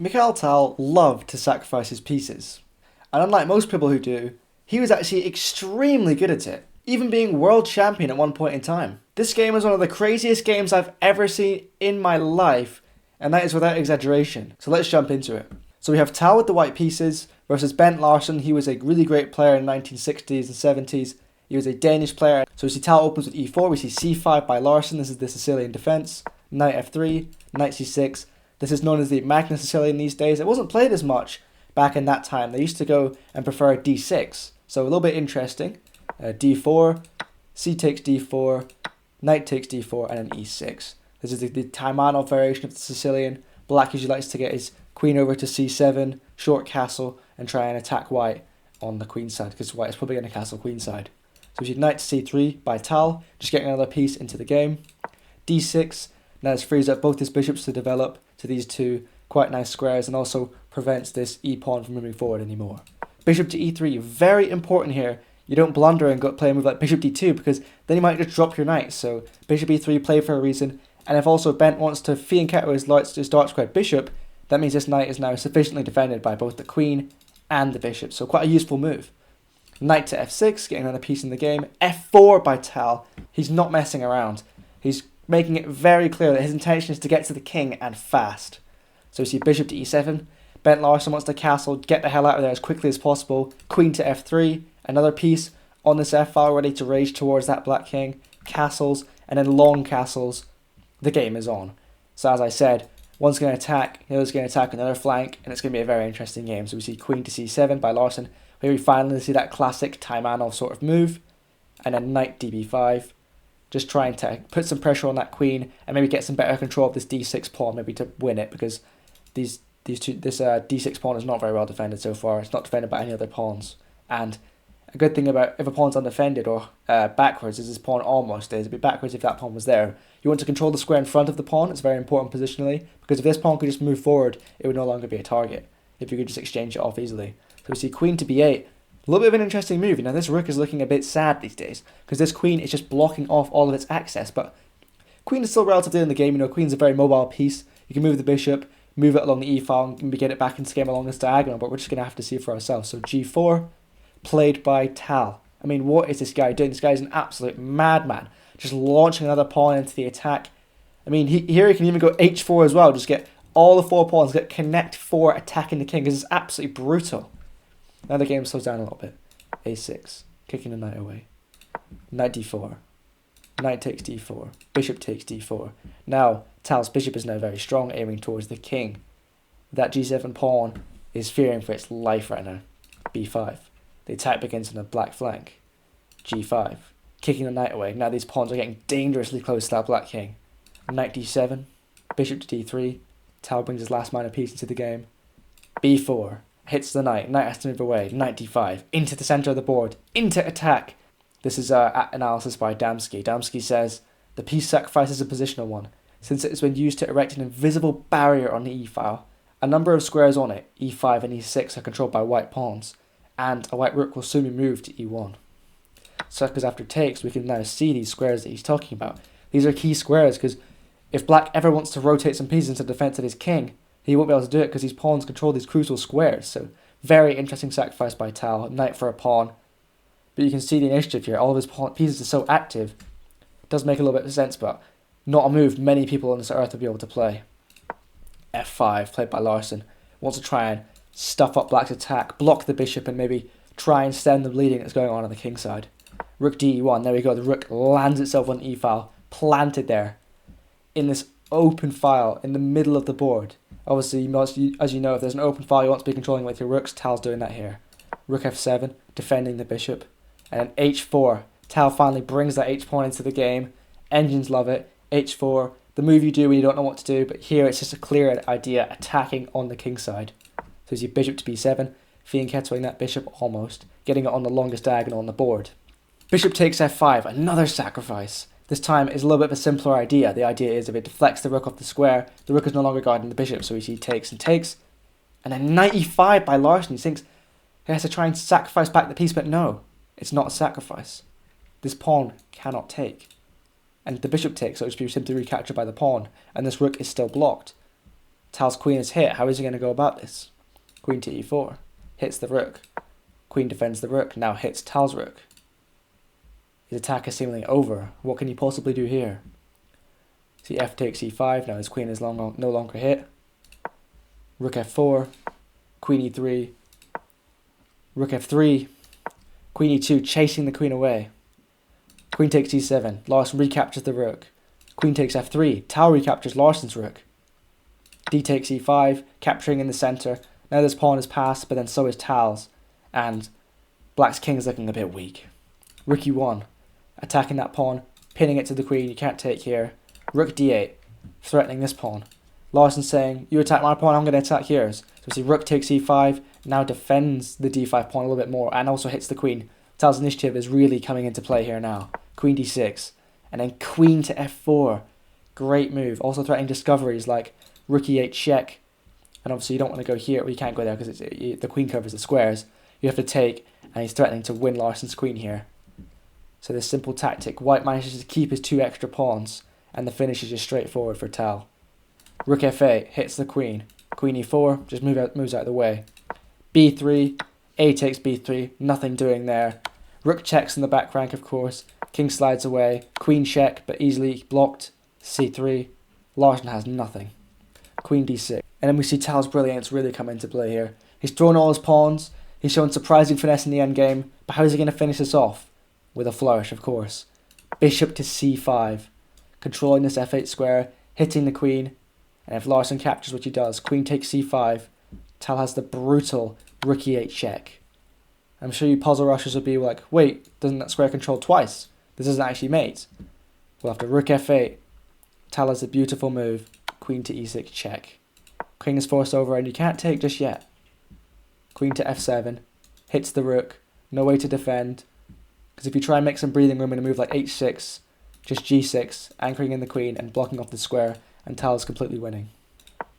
Mikhail Tal loved to sacrifice his pieces, and unlike most people who do, he was actually extremely good at it, even being world champion at one point in time. This game is one of the craziest games I've ever seen in my life, and that is without exaggeration, so let's jump into it. So we have Tal with the white pieces versus Bent Larsen. He was a really great player in the 1960s and 70s. He was a Danish player. So we see Tal opens with e4, we see c5 by Larsen. This is the Sicilian defense. Knight f3, knight c6. This is known as the Magna Sicilian these days. It wasn't played as much back in that time. They used to go and prefer d6. So a little bit interesting. d4, c takes d4, knight takes d4, and then e6. This is the Taimanov variation of the Sicilian. Black usually likes to get his queen over to c7, short castle, and try and attack white on the queen side, because white is probably going to castle queen side. So we see knight to c3 by Tal, just getting another piece into the game. d6, now this frees up both his bishops to develop to these two quite nice squares, and also prevents this e-pawn from moving forward anymore. Bishop to e3, very important here. You don't blunder and go play a move like bishop d2, because then you might just drop your knight. So bishop e3, play for a reason. And if also Bent wants to fianchetto his dark squared bishop, that means this knight is now sufficiently defended by both the queen and the bishop. So quite a useful move. Knight to f6, getting another piece in the game. f4 by Tal. He's not messing around. He's making it very clear that his intention is to get to the king and fast. So we see bishop to e7. Bent Larsen wants to castle, get the hell out of there as quickly as possible. Queen to f3, another piece on this f-file ready to rage towards that black king. Castles, and then long castles. The game is on. So as I said, one's going to attack, the other's going to attack another flank, and it's going to be a very interesting game. So we see queen to c7 by Larsen, where we finally see that classic Taimanov sort of move, and then knight db5, just trying to put some pressure on that queen, and maybe get some better control of this d6 pawn, maybe to win it, because this d6 pawn is not very well defended so far. It's not defended by any other pawns, and a good thing about if a pawn's undefended or backwards is this pawn almost is. It'd be backwards if that pawn was there. You want to control the square in front of the pawn. It's very important positionally, because if this pawn could just move forward, it would no longer be a target if you could just exchange it off easily. So we see queen to b8. A little bit of an interesting move. You know, this rook is looking a bit sad these days, because this queen is just blocking off all of its access. But queen is still relatively in the game. You know, queen's a very mobile piece. You can move the bishop, move it along the e-file, and maybe get it back into the game along this diagonal, but we're just going to have to see for ourselves. So g4, played by Tal. I mean, what is this guy doing? This guy is an absolute madman. Just launching another pawn into the attack. I mean, here he can even go h4 as well. Just get all the four pawns, get connect 4 attacking the king. This is absolutely brutal. Now the game slows down a little bit. a6, kicking the knight away. Knight d4. Knight takes d4. Bishop takes d4. Now, Tal's bishop is now very strong, aiming towards the king. That g7 pawn is fearing for its life right now. b5. The attack begins on the black flank. g5. Kicking the knight away. Now these pawns are getting dangerously close to that black king. Knight d7. Bishop to d3. Tal brings his last minor piece into the game. b4. Hits the knight. Knight has to move away. Knight d5. Into the center of the board. Into attack. This is analysis by Damsky. Damsky says, the piece sacrifice is a positional one, since it has been used to erect an invisible barrier on the e-file. A number of squares on it, e5 and e6, are controlled by white pawns, and a white rook will soon be moved to e1. So because after takes, we can now see these squares that he's talking about. These are key squares, because if black ever wants to rotate some pieces into defense of his king, he won't be able to do it because these pawns control these crucial squares. So very interesting sacrifice by Tal. Knight for a pawn. But you can see the initiative here. All of his pieces are so active. It does make a little bit of sense, but not a move many people on this earth will be able to play. f5, played by Larsen. Wants to try and stuff up black's attack, block the bishop, and maybe try and stem the bleeding that's going on the king side. Rook d1. There we go. The rook lands itself on the e-file, planted there in this open file in the middle of the board. Obviously, you must, as you know, if there's an open file you want to be controlling with your rooks, Tal's doing that here. Rook f7, defending the bishop. And then h4. Tal finally brings that h-pawn into the game. Engines love it. h4, the move you do when you don't know what to do, but here it's just a clear idea, attacking on the king side. So you see bishop to b7, fianchettoing that bishop almost, getting it on the longest diagonal on the board. Bishop takes f5, another sacrifice. This time is a little bit of a simpler idea. The idea is if it deflects the rook off the square, the rook is no longer guarding the bishop, so we see takes and takes. And then knight e5 by Larsen. He thinks he has to try and sacrifice back the piece, but no, it's not a sacrifice. This pawn cannot take. And the bishop takes, so it's simply recaptured by the pawn, and this rook is still blocked. Tal's queen is hit. How is he going to go about this? Queen to e4. Hits the rook. Queen defends the rook. Now hits Tal's rook. His attack is seemingly over. What can he possibly do here? See, f takes e5. Now his queen is no longer hit. Rook f4. Queen e3. Rook f3. Queen e2, chasing the queen away. Queen takes e7. Larsen recaptures the rook. Queen takes f3. Tal recaptures Larsen's rook. D takes e5, capturing in the center. Now this pawn is passed, but then so is Tal's. And black's king is looking a bit weak. Rook e1, attacking that pawn, pinning it to the queen. You can't take here. Rook d8, threatening this pawn. Larsen saying, you attack my pawn, I'm going to attack yours. So we see rook takes e5, now defends the d5 pawn a little bit more, and also hits the queen. Tal's initiative is really coming into play here now. Queen d6, and then queen to f4. Great move. Also threatening discoveries like rook e8 check. And obviously you don't want to go here, or you can't go there because the queen covers the squares. You have to take, and he's threatening to win Larsen's queen here. So this simple tactic, white manages to keep his 2 extra pawns, and the finish is just straightforward for Tal. Rook f8 hits the queen. Queen e4 just moves out of the way. b3, a takes b3, nothing doing there. Rook checks in the back rank, of course. King slides away. Queen check, but easily blocked. c3. Larsen has nothing. Queen d6. And then we see Tal's brilliance really come into play here. He's thrown all his pawns. He's shown surprising finesse in the endgame. But how is he going to finish this off? With a flourish, of course. Bishop to c5. Controlling this f8 square. Hitting the queen. And if Larsen captures, what he does, queen takes c5. Tal has the brutal rook e8 check. I'm sure you puzzle rushers will be like, wait, doesn't that square control twice? This isn't actually mate. Well, after rook f8, Tal has a beautiful move. Queen to e6 check. King is forced over and you can't take just yet. Queen to f7. Hits the rook. No way to defend. Because if you try and make some breathing room in a move like h6, just g6, anchoring in the queen and blocking off the square, and Tal is completely winning.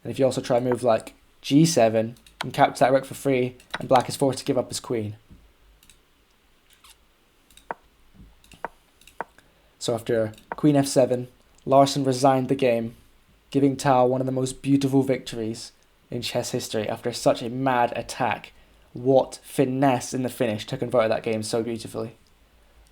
And if you also try a move like g7, and capture that rook for free, and black is forced to give up his queen. So after queen f7, Larsen resigned the game, giving Tal one of the most beautiful victories in chess history after such a mad attack. What finesse in the finish to convert that game so beautifully.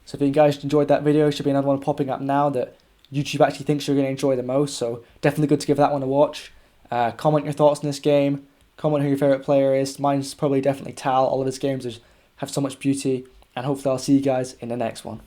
So if you guys enjoyed that video, should be another one popping up now that YouTube actually thinks you're going to enjoy the most, so definitely good to give that one a watch. Comment your thoughts on this game, comment who your favourite player is. Mine's probably definitely Tal. All of his games have so much beauty, and hopefully I'll see you guys in the next one.